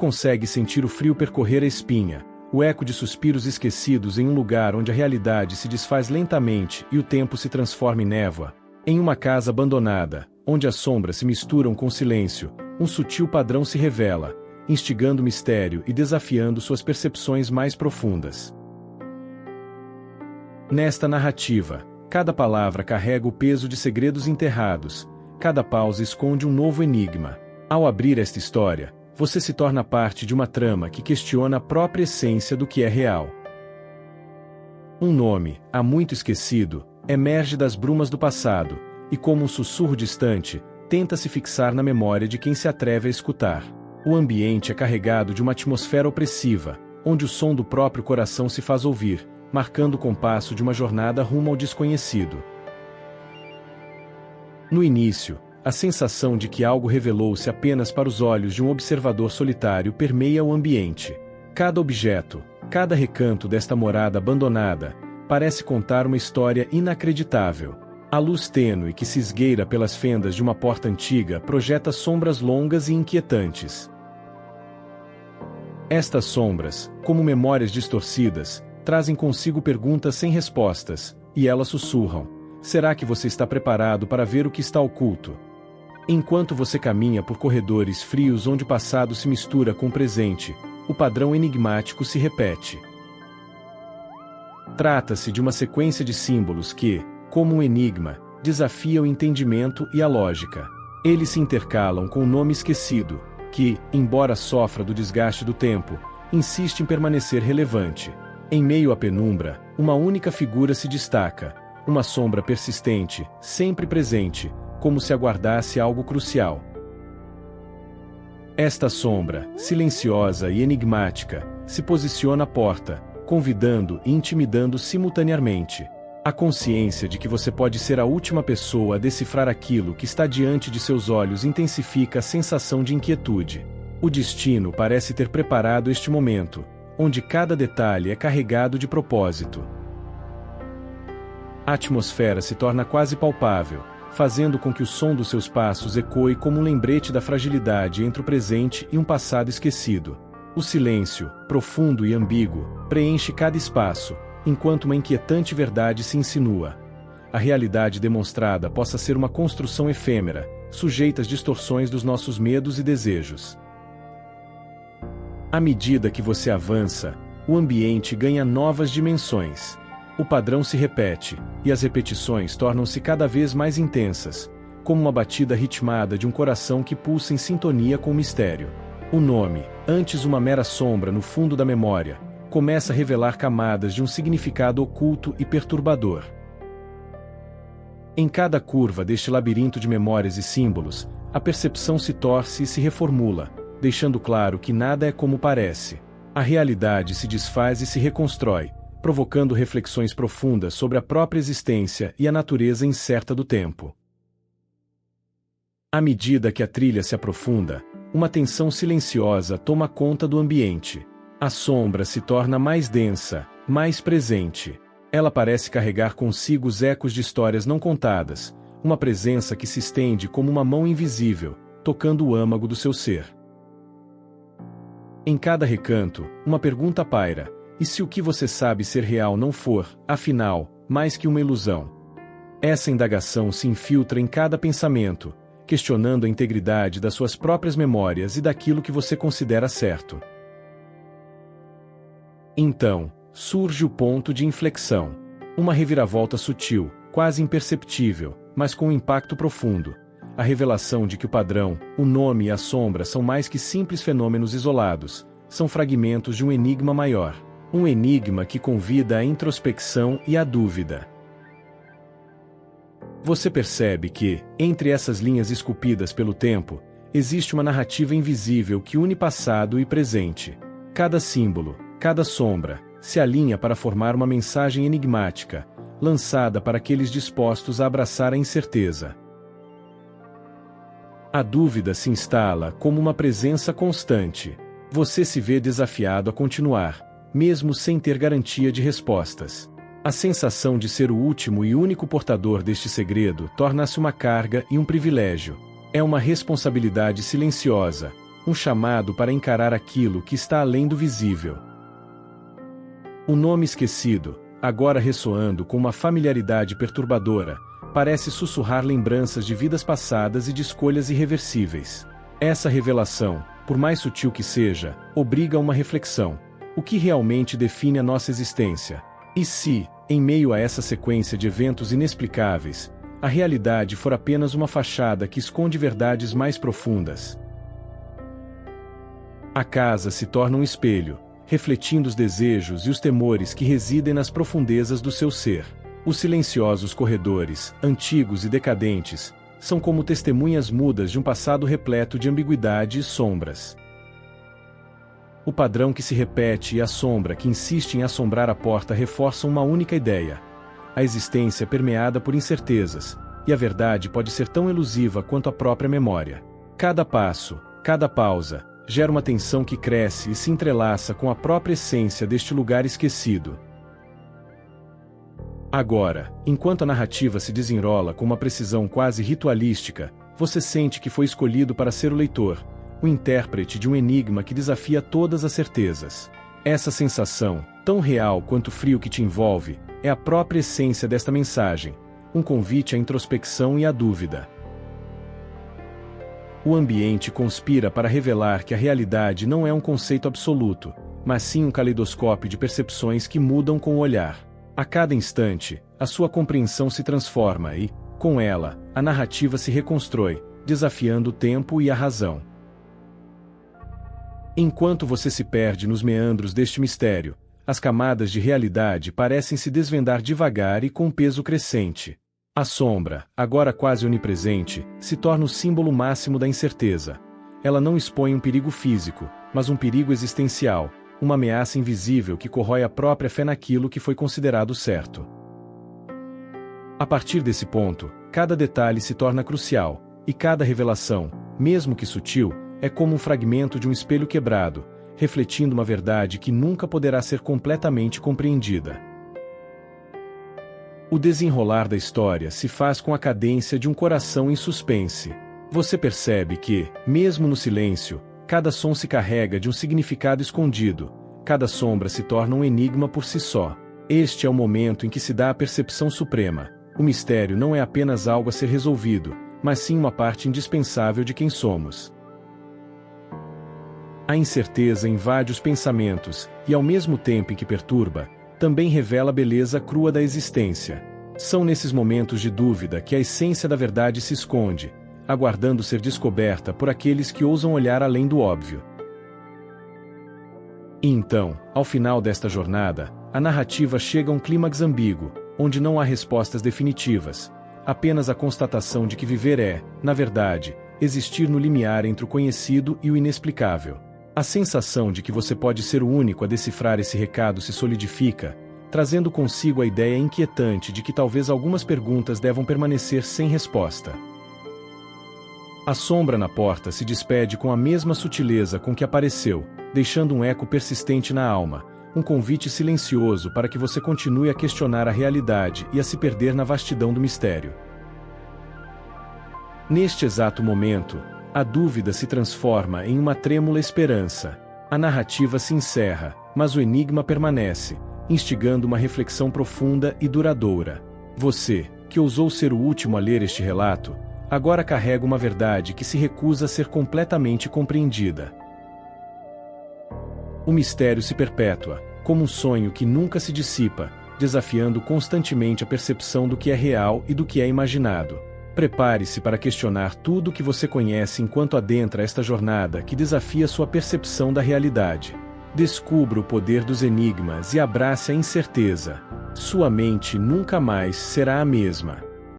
Consegue sentir o frio percorrer a espinha, o eco de suspiros esquecidos em um lugar onde a realidade se desfaz lentamente e o tempo se transforma em névoa. Em uma casa abandonada, onde as sombras se misturam com o silêncio, um sutil padrão se revela, instigando o mistério e desafiando suas percepções mais profundas. Nesta narrativa, cada palavra carrega o peso de segredos enterrados, cada pausa esconde um novo enigma. Ao abrir esta história, você se torna parte de uma trama que questiona a própria essência do que é real. Um nome, há muito esquecido, emerge das brumas do passado, e como um sussurro distante, tenta se fixar na memória de quem se atreve a escutar. O ambiente é carregado de uma atmosfera opressiva, onde o som do próprio coração se faz ouvir, marcando o compasso de uma jornada rumo ao desconhecido. No início, a sensação de que algo revelou-se apenas para os olhos de um observador solitário permeia o ambiente. Cada objeto, cada recanto desta morada abandonada, parece contar uma história inacreditável. A luz tênue que se esgueira pelas fendas de uma porta antiga projeta sombras longas e inquietantes. Estas sombras, como memórias distorcidas, trazem consigo perguntas sem respostas, e elas sussurram: será que você está preparado para ver o que está oculto? Enquanto você caminha por corredores frios onde o passado se mistura com o presente, o padrão enigmático se repete. Trata-se de uma sequência de símbolos que, como um enigma, desafia o entendimento e a lógica. Eles se intercalam com o nome esquecido, que, embora sofra do desgaste do tempo, insiste em permanecer relevante. Em meio à penumbra, uma única figura se destaca, uma sombra persistente, sempre presente, como se aguardasse algo crucial. Esta sombra, silenciosa e enigmática, se posiciona à porta, convidando e intimidando simultaneamente. A consciência de que você pode ser a última pessoa a decifrar aquilo que está diante de seus olhos intensifica a sensação de inquietude. O destino parece ter preparado este momento, onde cada detalhe é carregado de propósito. A atmosfera se torna quase palpável, fazendo com que o som dos seus passos ecoe como um lembrete da fragilidade entre o presente e um passado esquecido. O silêncio, profundo e ambíguo, preenche cada espaço, enquanto uma inquietante verdade se insinua. A realidade demonstrada possa ser uma construção efêmera, sujeita às distorções dos nossos medos e desejos. À medida que você avança, o ambiente ganha novas dimensões. O padrão se repete, e as repetições tornam-se cada vez mais intensas, como uma batida ritmada de um coração que pulsa em sintonia com o mistério. O nome, antes uma mera sombra no fundo da memória, começa a revelar camadas de um significado oculto e perturbador. Em cada curva deste labirinto de memórias e símbolos, a percepção se torce e se reformula, deixando claro que nada é como parece. A realidade se desfaz e se reconstrói, provocando reflexões profundas sobre a própria existência e a natureza incerta do tempo. À medida que a trilha se aprofunda, uma tensão silenciosa toma conta do ambiente. A sombra se torna mais densa, mais presente. Ela parece carregar consigo os ecos de histórias não contadas, uma presença que se estende como uma mão invisível, tocando o âmago do seu ser. Em cada recanto, uma pergunta paira: e se o que você sabe ser real não for, afinal, mais que uma ilusão? Essa indagação se infiltra em cada pensamento, questionando a integridade das suas próprias memórias e daquilo que você considera certo. Então, surge o ponto de inflexão. Uma reviravolta sutil, quase imperceptível, mas com um impacto profundo. A revelação de que o padrão, o nome e a sombra são mais que simples fenômenos isolados, são fragmentos de um enigma maior. Um enigma que convida à introspecção e à dúvida. Você percebe que, entre essas linhas esculpidas pelo tempo, existe uma narrativa invisível que une passado e presente. Cada símbolo, cada sombra, se alinha para formar uma mensagem enigmática, lançada para aqueles dispostos a abraçar a incerteza. A dúvida se instala como uma presença constante. Você se vê desafiado a continuar, mesmo sem ter garantia de respostas. A sensação de ser o último e único portador deste segredo torna-se uma carga e um privilégio. É uma responsabilidade silenciosa, um chamado para encarar aquilo que está além do visível. O nome esquecido, agora ressoando com uma familiaridade perturbadora, parece sussurrar lembranças de vidas passadas e de escolhas irreversíveis. Essa revelação, por mais sutil que seja, obriga a uma reflexão. O que realmente define a nossa existência? E se, em meio a essa sequência de eventos inexplicáveis, a realidade for apenas uma fachada que esconde verdades mais profundas? A casa se torna um espelho, refletindo os desejos e os temores que residem nas profundezas do seu ser. Os silenciosos corredores, antigos e decadentes, são como testemunhas mudas de um passado repleto de ambiguidade e sombras. O padrão que se repete e a sombra que insiste em assombrar a porta reforçam uma única ideia. A existência é permeada por incertezas, e a verdade pode ser tão elusiva quanto a própria memória. Cada passo, cada pausa, gera uma tensão que cresce e se entrelaça com a própria essência deste lugar esquecido. Agora, enquanto a narrativa se desenrola com uma precisão quase ritualística, você sente que foi escolhido para ser o leitor, o intérprete de um enigma que desafia todas as certezas. Essa sensação, tão real quanto o frio que te envolve, é a própria essência desta mensagem, um convite à introspecção e à dúvida. O ambiente conspira para revelar que a realidade não é um conceito absoluto, mas sim um caleidoscópio de percepções que mudam com o olhar. A cada instante, a sua compreensão se transforma e, com ela, a narrativa se reconstrói, desafiando o tempo e a razão. Enquanto você se perde nos meandros deste mistério, as camadas de realidade parecem se desvendar devagar e com peso crescente. A sombra, agora quase onipresente, se torna o símbolo máximo da incerteza. Ela não expõe um perigo físico, mas um perigo existencial, uma ameaça invisível que corrói a própria fé naquilo que foi considerado certo. A partir desse ponto, cada detalhe se torna crucial, e cada revelação, mesmo que sutil, é como um fragmento de um espelho quebrado, refletindo uma verdade que nunca poderá ser completamente compreendida. O desenrolar da história se faz com a cadência de um coração em suspense. Você percebe que, mesmo no silêncio, cada som se carrega de um significado escondido, cada sombra se torna um enigma por si só. Este é o momento em que se dá a percepção suprema. O mistério não é apenas algo a ser resolvido, mas sim uma parte indispensável de quem somos. A incerteza invade os pensamentos, e ao mesmo tempo em que perturba, também revela a beleza crua da existência. São nesses momentos de dúvida que a essência da verdade se esconde, aguardando ser descoberta por aqueles que ousam olhar além do óbvio. E então, ao final desta jornada, a narrativa chega a um clímax ambíguo, onde não há respostas definitivas, apenas a constatação de que viver é, na verdade, existir no limiar entre o conhecido e o inexplicável. A sensação de que você pode ser o único a decifrar esse recado se solidifica, trazendo consigo a ideia inquietante de que talvez algumas perguntas devam permanecer sem resposta. A sombra na porta se despede com a mesma sutileza com que apareceu, deixando um eco persistente na alma, um convite silencioso para que você continue a questionar a realidade e a se perder na vastidão do mistério. Neste exato momento, a dúvida se transforma em uma trêmula esperança. A narrativa se encerra, mas o enigma permanece, instigando uma reflexão profunda e duradoura. Você, que ousou ser o último a ler este relato, agora carrega uma verdade que se recusa a ser completamente compreendida. O mistério se perpetua, como um sonho que nunca se dissipa, desafiando constantemente a percepção do que é real e do que é imaginado. Prepare-se para questionar tudo o que você conhece enquanto adentra esta jornada que desafia sua percepção da realidade. Descubra o poder dos enigmas e abrace a incerteza. Sua mente nunca mais será a mesma.